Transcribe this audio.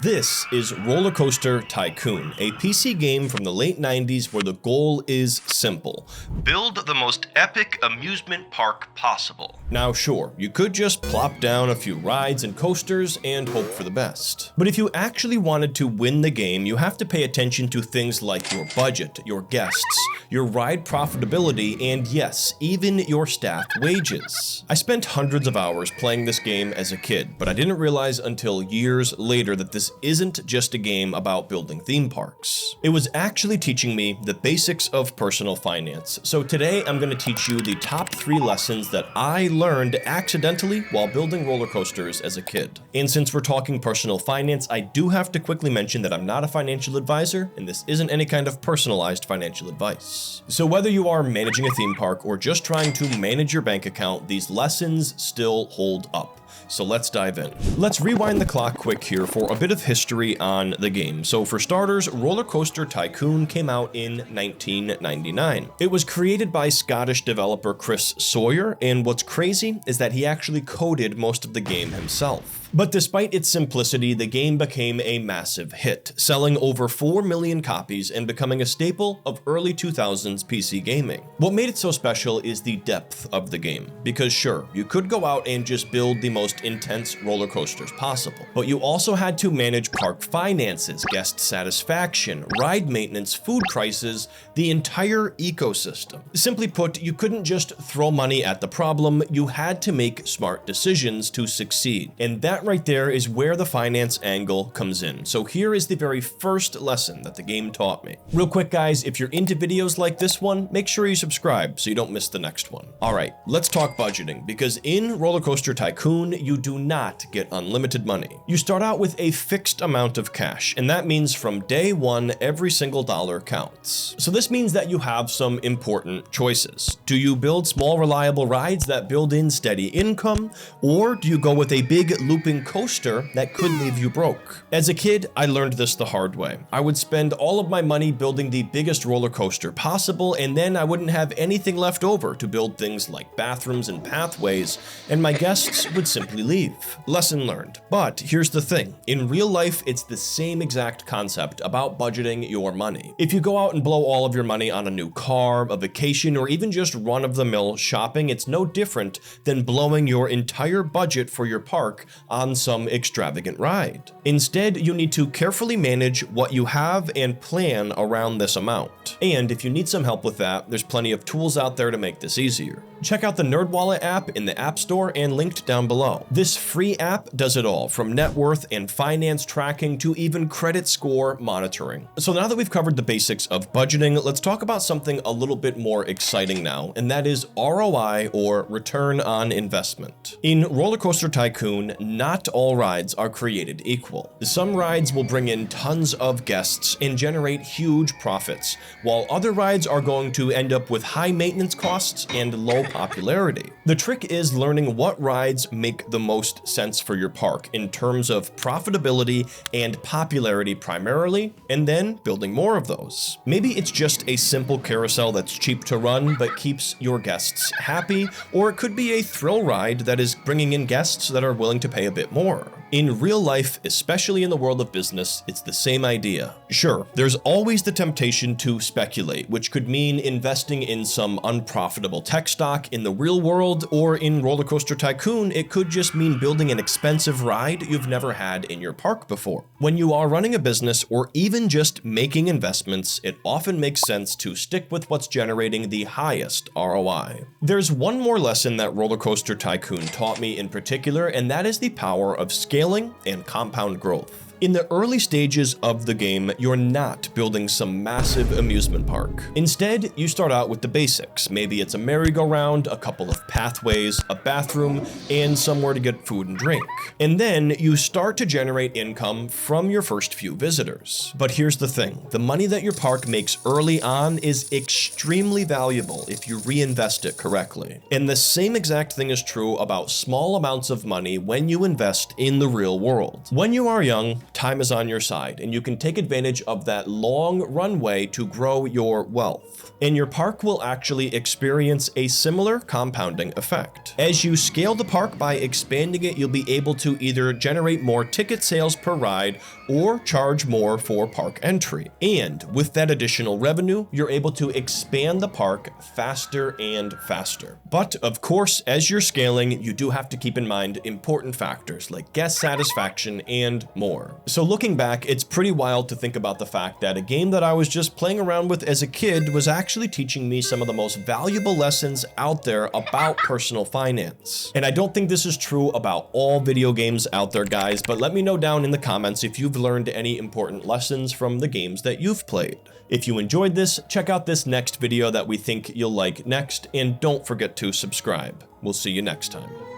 This is Rollercoaster Tycoon, a PC game from the late 90s where the goal is simple. Build the most epic amusement park possible. Now sure, you could just plop down a few rides and coasters and hope for the best. But if you actually wanted to win the game, you have to pay attention to things like your budget, your guests, your ride profitability, and yes, even your staff wages. I spent hundreds of hours playing this game as a kid, but I didn't realize until years later that this isn't just a game about building theme parks. It was actually teaching me the basics of personal finance. So today I'm going to teach you the top 3 lessons that I learned accidentally while building roller coasters as a kid. And since we're talking personal finance, I do have to quickly mention that I'm not a financial advisor, and this isn't any kind of personalized financial advice. So whether you are managing a theme park or just trying to manage your bank account, these lessons still hold up. So let's dive in. Let's rewind the clock quick here for a bit of history on the game. So for starters, Rollercoaster Tycoon came out in 1999. It was created by Scottish developer Chris Sawyer, and what's crazy is that he actually coded most of the game himself. But despite its simplicity, the game became a massive hit, selling over 4 million copies and becoming a staple of early 2000s PC gaming. What made it so special is the depth of the game, because sure, you could go out and just build the most intense roller coasters possible, but you also had to manage park finances, guest satisfaction, ride maintenance, food prices, the entire ecosystem. Simply put, you couldn't just throw money at the problem, you had to make smart decisions to succeed. And that right there is where the finance angle comes in. So here is the very first lesson that the game taught me. Real quick guys, if you're into videos like this one, make sure you subscribe so you don't miss the next one. Alright, let's talk budgeting, because in Rollercoaster Tycoon, you do not get unlimited money. You start out with a fixed amount of cash, and that means from day one, every single dollar counts. So this means that you have some important choices. Do you build small reliable rides that build in steady income, or do you go with a big looping coaster that could leave you broke? As a kid, I learned this the hard way. I would spend all of my money building the biggest roller coaster possible, and then I wouldn't have anything left over to build things like bathrooms and pathways, and my guests would simply leave. Lesson learned. But here's the thing. In real life, it's the same exact concept about budgeting your money. If you go out and blow all of your money on a new car, a vacation, or even just run-of-the-mill shopping, it's no different than blowing your entire budget for your park on some extravagant ride. Instead, you need to carefully manage what you have and plan around this amount. And if you need some help with that, there's plenty of tools out there to make this easier. Check out the NerdWallet app in the App Store and linked down below. This free app does it all, from net worth and finance tracking to even credit score monitoring. So now that we've covered the basics of budgeting, let's talk about something a little bit more exciting now, and that is ROI, or return on investment. In Rollercoaster Tycoon, not all rides are created equal. Some rides will bring in tons of guests and generate huge profits, while other rides are going to end up with high maintenance costs and low popularity. The trick is learning what rides make the most sense for your park in terms of profitability and popularity primarily, and then building more of those. Maybe it's just a simple carousel that's cheap to run but keeps your guests happy, or it could be a thrill ride that is bringing in guests that are willing to pay a bit more. In real life, especially in the world of business, it's the same idea. Sure, there's always the temptation to speculate, which could mean investing in some unprofitable tech stock in the real world, or in Rollercoaster Tycoon, it could just mean building an expensive ride you've never had in your park before. When you are running a business or even just making investments, it often makes sense to stick with what's generating the highest ROI. There's one more lesson that Rollercoaster Tycoon taught me in particular, and that is the power of scaling and compound growth. In the early stages of the game, you're not building some massive amusement park. Instead, you start out with the basics. Maybe it's a merry-go-round, a couple of pathways, a bathroom, and somewhere to get food and drink. And then you start to generate income from your first few visitors. But here's the thing. The money that your park makes early on is extremely valuable if you reinvest it correctly. And the same exact thing is true about small amounts of money when you invest in the real world. When you are young, time is on your side, and you can take advantage of that long runway to grow your wealth. And your park will actually experience a similar compounding effect. As you scale the park by expanding it, you'll be able to either generate more ticket sales per ride or charge more for park entry. And with that additional revenue, you're able to expand the park faster and faster. But of course, as you're scaling, you do have to keep in mind important factors like guest satisfaction and more. So looking back, it's pretty wild to think about the fact that a game that I was just playing around with as a kid was actually teaching me some of the most valuable lessons out there about personal finance. And I don't think this is true about all video games out there, guys, but let me know down in the comments if you've learned any important lessons from the games that you've played. If you enjoyed this, check out this next video that we think you'll like next, and don't forget to subscribe. We'll see you next time.